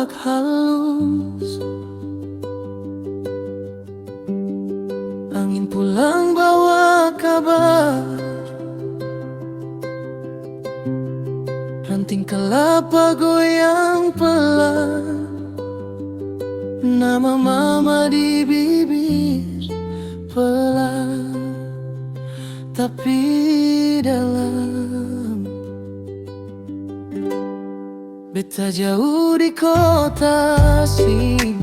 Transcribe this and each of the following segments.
ombak halus, angin pulang bawa kabar, ranting kelapa goyang pelan, nama mama di bibir pelan tapi dalam. Beta jauh di kota asing,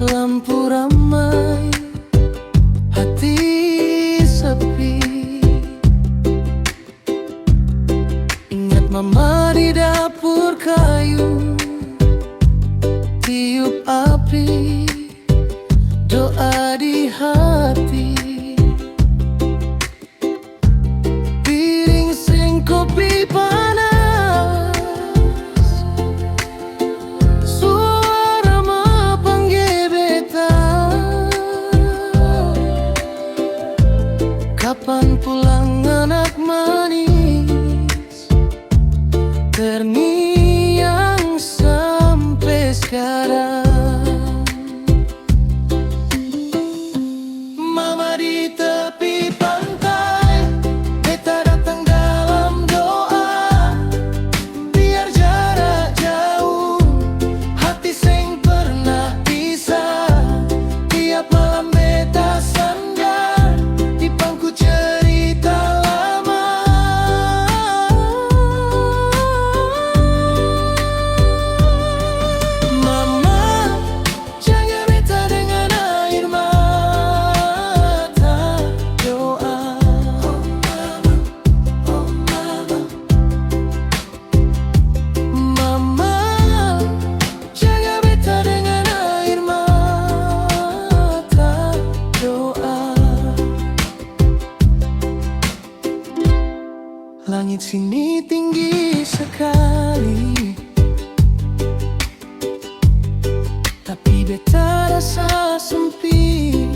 lampu ramai, hati sepi. Ingat mama di dapur kayu, tiup api, doa di hati. Piring seng kopi panas, suara ma panggil beta. Kapan pulang anak manis, terngiang sampai sekarang. Mama di tepi pantai, beta datang dalam doa, biar jarak jauh, hati seng pernah pisah. Tiap malam beta sandar di pangku cerita lama. Mama, jaga beta dengan air mata, doa. Oh mama, oh mama. Mama, jaga beta dengan air mata, doa. Langit sini tinggi sekali, tapi beta rasa sempit,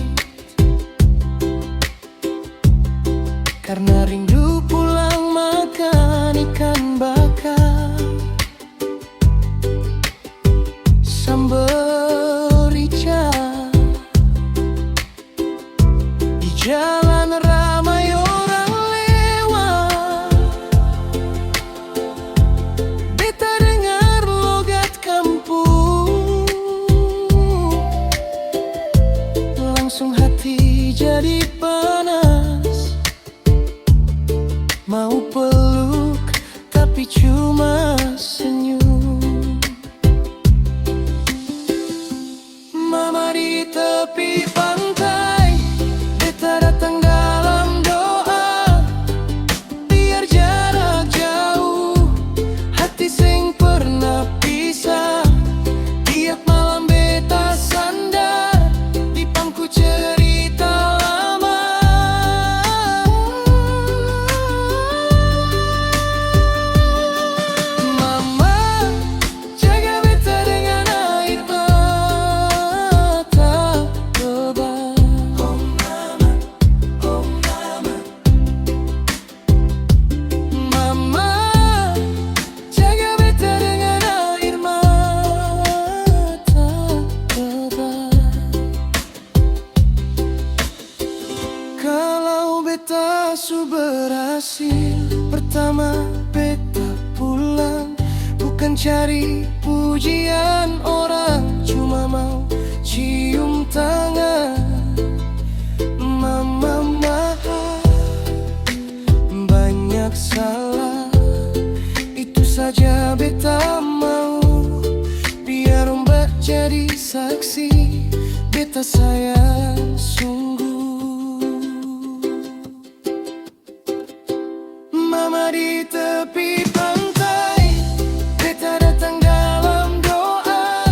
karena rindu pulang makan ikan bakar, sambal rica. Di jalan ramai orang lewat, beta dengar logat kampung, langsung hati jadi panas. Mau peluk tapi cuma senyum. Mama di tepi pantai, beta datang dalam doa, biar jarak jauh, hati seng pernah pisah. Tiap malam beta sandar di pangku cerita lama. Mama, jaga beta dengan air mata, coba. Oh mama, oh mama. Mama, jaga beta dengan air mata, coba. Kalau beta su berhasil, pertama beta pulang, bukan cari pujian orang, cuma mau cium tangan. Mama maaf, banyak salah, itu saja beta mau, biar ombak jadi saksi, beta sayang sungguh. Mama di tepi pantai, beta datang dalam doa,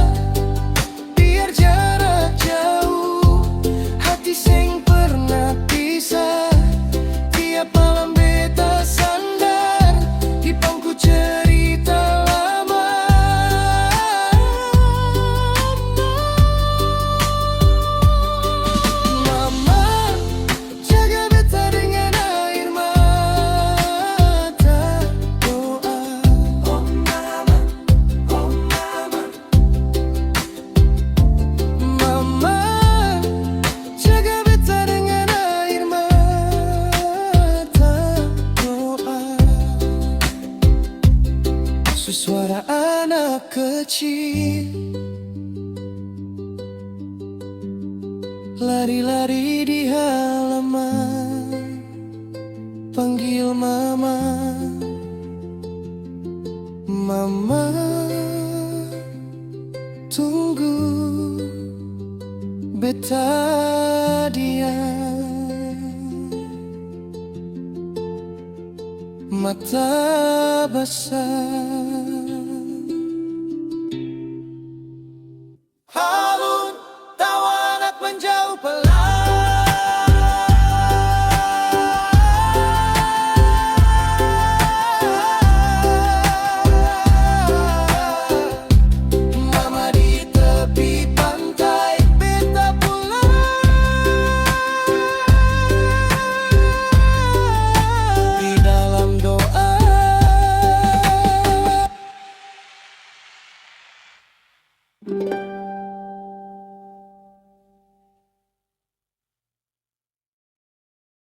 biar jarak jauh, hati seng pernah pisah. Tiap malam beta sandar di pangku cerita lama. Mama, anak kecil, lari-lari di halaman, panggil mama, mama, tunggu beta dia. Mata basah